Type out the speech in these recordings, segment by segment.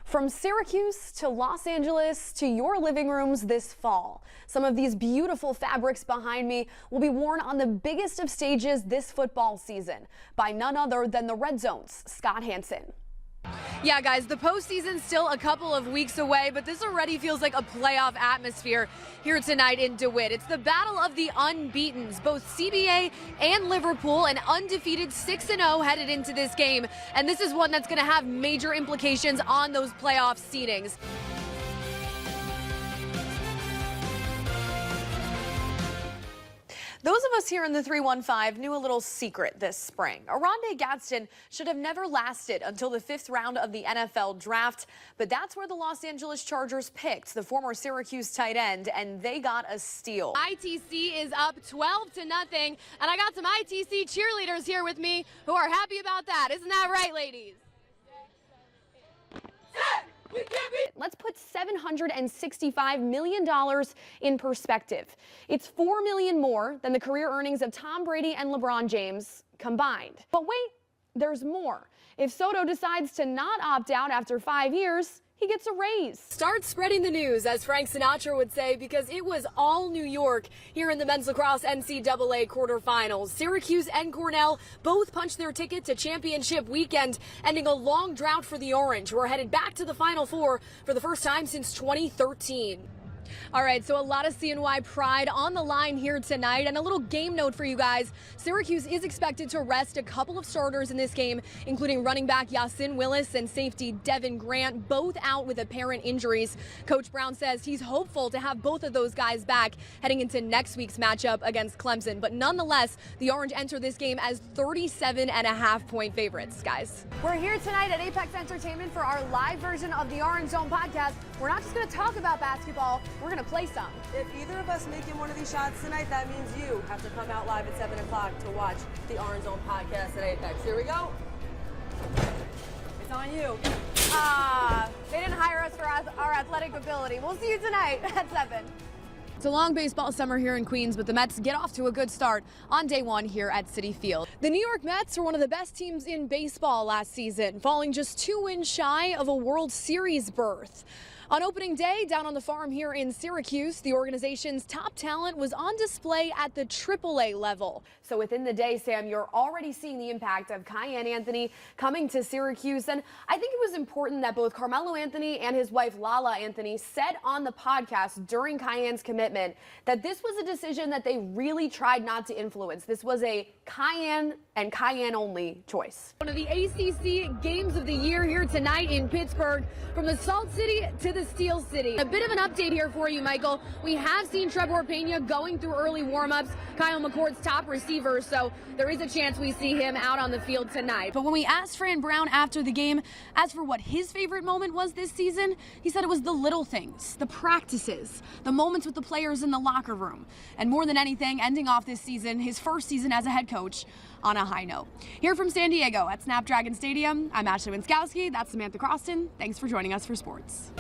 From Syracuse to Los Angeles to your living rooms this fall. Some of these beautiful fabrics behind me will be worn on the biggest of stages this football season by none other than the Red Zone's Scott Hansen. Yeah, guys, the postseason's still a couple of weeks away, but this already feels like a playoff atmosphere here tonight in DeWitt. It's the battle of the unbeatens. Both CBA and Liverpool, an undefeated 6-0 headed into this game, and this is one that's going to have major implications on those playoff seedings. Those of us here in the 315 knew a little secret this spring. Oronde Gadsden should have never lasted until the 5th round of the NFL draft, but that's where the Los Angeles Chargers picked the former Syracuse tight end, and they got a steal. ITC is up 12-0, and I got some ITC cheerleaders here with me who are happy about that. Isn't that right, ladies? Let's put $765 million in perspective. It's $4 million more than the career earnings of Tom Brady and LeBron James combined. But wait, there's more. If Soto decides to not opt out after 5 years, he gets a raise. Start spreading the news, as Frank Sinatra would say, because it was all New York here in the men's lacrosse NCAA quarterfinals. Syracuse and Cornell both punched their ticket to championship weekend, ending a long drought for the Orange, who are headed back to the Final Four for the first time since 2013. All right, so a lot of CNY pride on the line here tonight, and a little game note for you guys. Syracuse is expected to rest a couple of starters in this game, including running back Yasin Willis and safety Devin Grant, both out with apparent injuries. Coach Brown says he's hopeful to have both of those guys back heading into next week's matchup against Clemson. But nonetheless, the Orange enter this game as 37.5-point favorites, guys. We're here tonight at Apex Entertainment for our live version of the Orange Zone podcast. We're not just going to talk about basketball, we're going to play some. If either of us making one of these shots tonight, that means you have to come out live at 7 o'clock to watch the Orange Zone podcast at Apex. Here we go. It's on you. They didn't hire us for our athletic ability. We'll see you tonight at 7. It's a long baseball summer here in Queens, but the Mets get off to a good start on day one here at Citi Field. The New York Mets were one of the best teams in baseball last season, falling just 2 wins shy of a World Series berth. On opening day, down on the farm here in Syracuse, the organization's top talent was on display at the AAA level. So within the day, Sam, you're already seeing the impact of Kyan Anthony coming to Syracuse. And I think it was important that both Carmelo Anthony and his wife Lala Anthony said on the podcast during Kyan's commitment that this was a decision that they really tried not to influence. This was a Kyan and Kyan only choice. One of the ACC games of the year here tonight in Pittsburgh, from the Salt City to the Steel City. A bit of an update here for you, Michael. We have seen Trevor Pena going through early warm-ups, Kyle McCord's top receiver, so there is a chance we see him out on the field tonight. But when we asked Fran Brown after the game, as for what his favorite moment was this season, he said it was the little things, the practices, the moments with the players in the locker room, and more than anything, ending off this season, his first season as a head coach, on a high note. Here from San Diego at Snapdragon Stadium, I'm Ashley Wenskoski. That's Samantha Croston. Thanks for joining us for sports.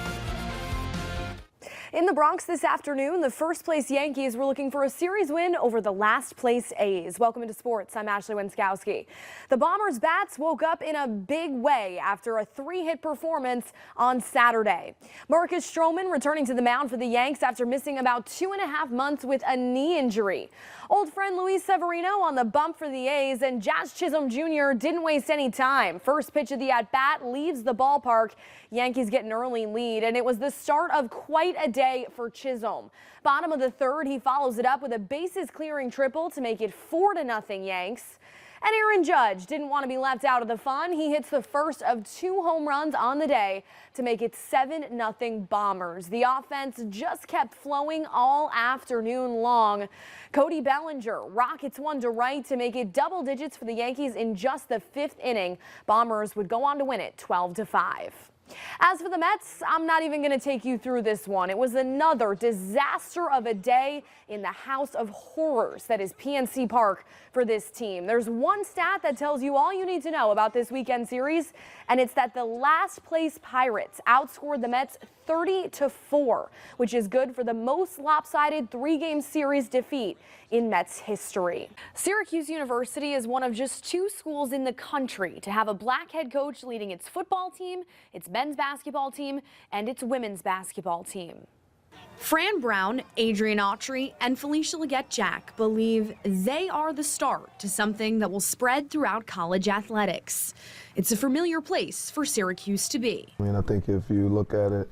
In the Bronx this afternoon, the first-place Yankees were looking for a series win over the last-place A's. Welcome into sports. I'm Ashley Wenskoski. The Bombers' bats woke up in a big way after a 3-hit performance on Saturday. Marcus Stroman returning to the mound for the Yanks after missing about 2.5 months with a knee injury. Old friend Luis Severino on the bump for the A's, and Jazz Chisholm Jr. didn't waste any time. First pitch of the at-bat leaves the ballpark. Yankees get an early lead, and it was the start of quite a day for Chisholm. Bottom of the third, he follows it up with a bases-clearing triple to make it 4-0 Yanks. And Aaron Judge didn't want to be left out of the fun. He hits the first of 2 home runs on the day to make it 7-0 Bombers. The offense just kept flowing all afternoon long. Cody Bellinger rockets one to right to make it double digits for the Yankees in just the 5th inning. Bombers would go on to win it 12-5. As for the Mets, I'm not even going to take you through this one. It was another disaster of a day in the house of horrors that is PNC Park for this team. There's one stat that tells you all you need to know about this weekend series, and it's that the last place Pirates outscored the Mets 30-4, which is good for the most lopsided 3-game series defeat in Mets history. Syracuse University is one of just 2 schools in the country to have a black head coach leading its football team, its men's basketball team and its women's basketball team. Fran Brown, Adrian Autry, and Felicia Leggett-Jack believe they are the start to something that will spread throughout college athletics. It's a familiar place for Syracuse to be. I mean, I think if you look at it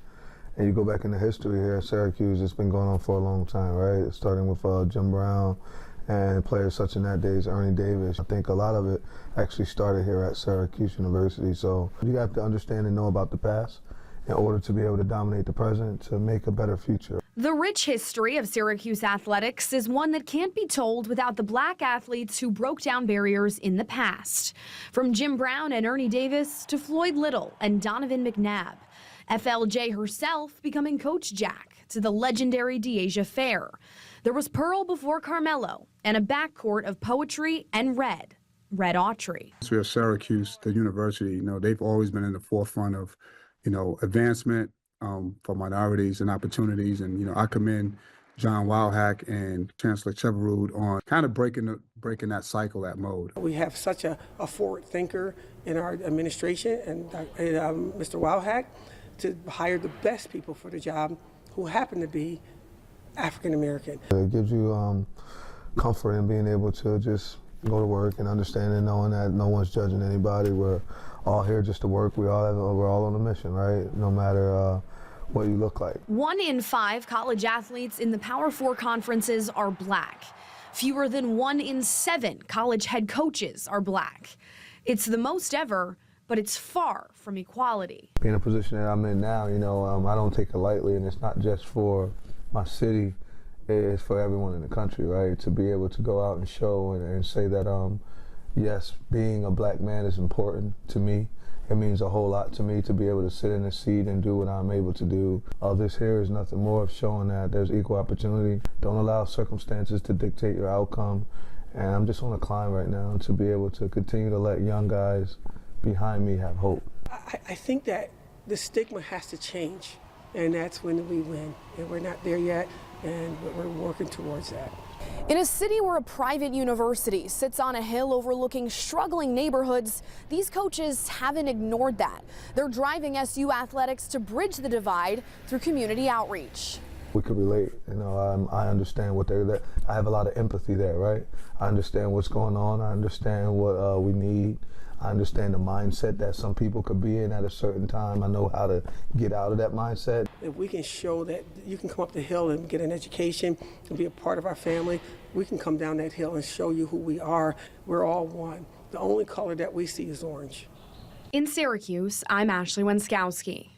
and you go back into history here at Syracuse, it's been going on for a long time, right? Starting with Jim Brown and players such in that days, Ernie Davis. I think a lot of it actually started here at Syracuse University. So you have to understand and know about the past in order to be able to dominate the present to make a better future. The rich history of Syracuse athletics is one that can't be told without the black athletes who broke down barriers in the past. From Jim Brown and Ernie Davis to Floyd Little and Donovan McNabb. FLJ herself becoming Coach Jack to the legendary Deasia Fair. There was Pearl before Carmelo and a backcourt of poetry and Red Autry. We are Syracuse, the university, they've always been in the forefront of advancement for minorities and opportunities. And, I commend John Wildhack and Chancellor Cheverud on kind of breaking that cycle, that mode. We have such a forward thinker in our administration and Mr. Wildhack to hire the best people for the job who happen to be African American. It gives you comfort in being able to just go to work and understand and knowing that no one's judging anybody. We're all here just to work. We're all on a mission, right? No matter what you look like. 1 in 5 college athletes in the Power 4 conferences are black. Fewer than 1 in 7 college head coaches are black. It's the most ever, but it's far from equality. Being in a position that I'm in now, I don't take it lightly, and it's not just for my city, it's for everyone in the country, right? To be able to go out and show and say that, yes, being a black man is important to me. It means a whole lot to me to be able to sit in a seat and do what I'm able to do. This here is nothing more of showing that there's equal opportunity. Don't allow circumstances to dictate your outcome. And I'm just on a climb right now to be able to continue to let young guys behind me have hope. I think that the stigma has to change, and that's when we win. And we're not there yet, and we're working towards that. In a city where a private university sits on a hill overlooking struggling neighborhoods, these coaches haven't ignored that. They're driving SU athletics to bridge the divide through community outreach. We could relate, I understand what they're there. I have a lot of empathy there, right? I understand what's going on. I understand what we need. I understand the mindset that some people could be in at a certain time. I know how to get out of that mindset. If we can show that you can come up the hill and get an education and be a part of our family, we can come down that hill and show you who we are. We're all one. The only color that we see is orange. In Syracuse, I'm Ashley Wenskoski.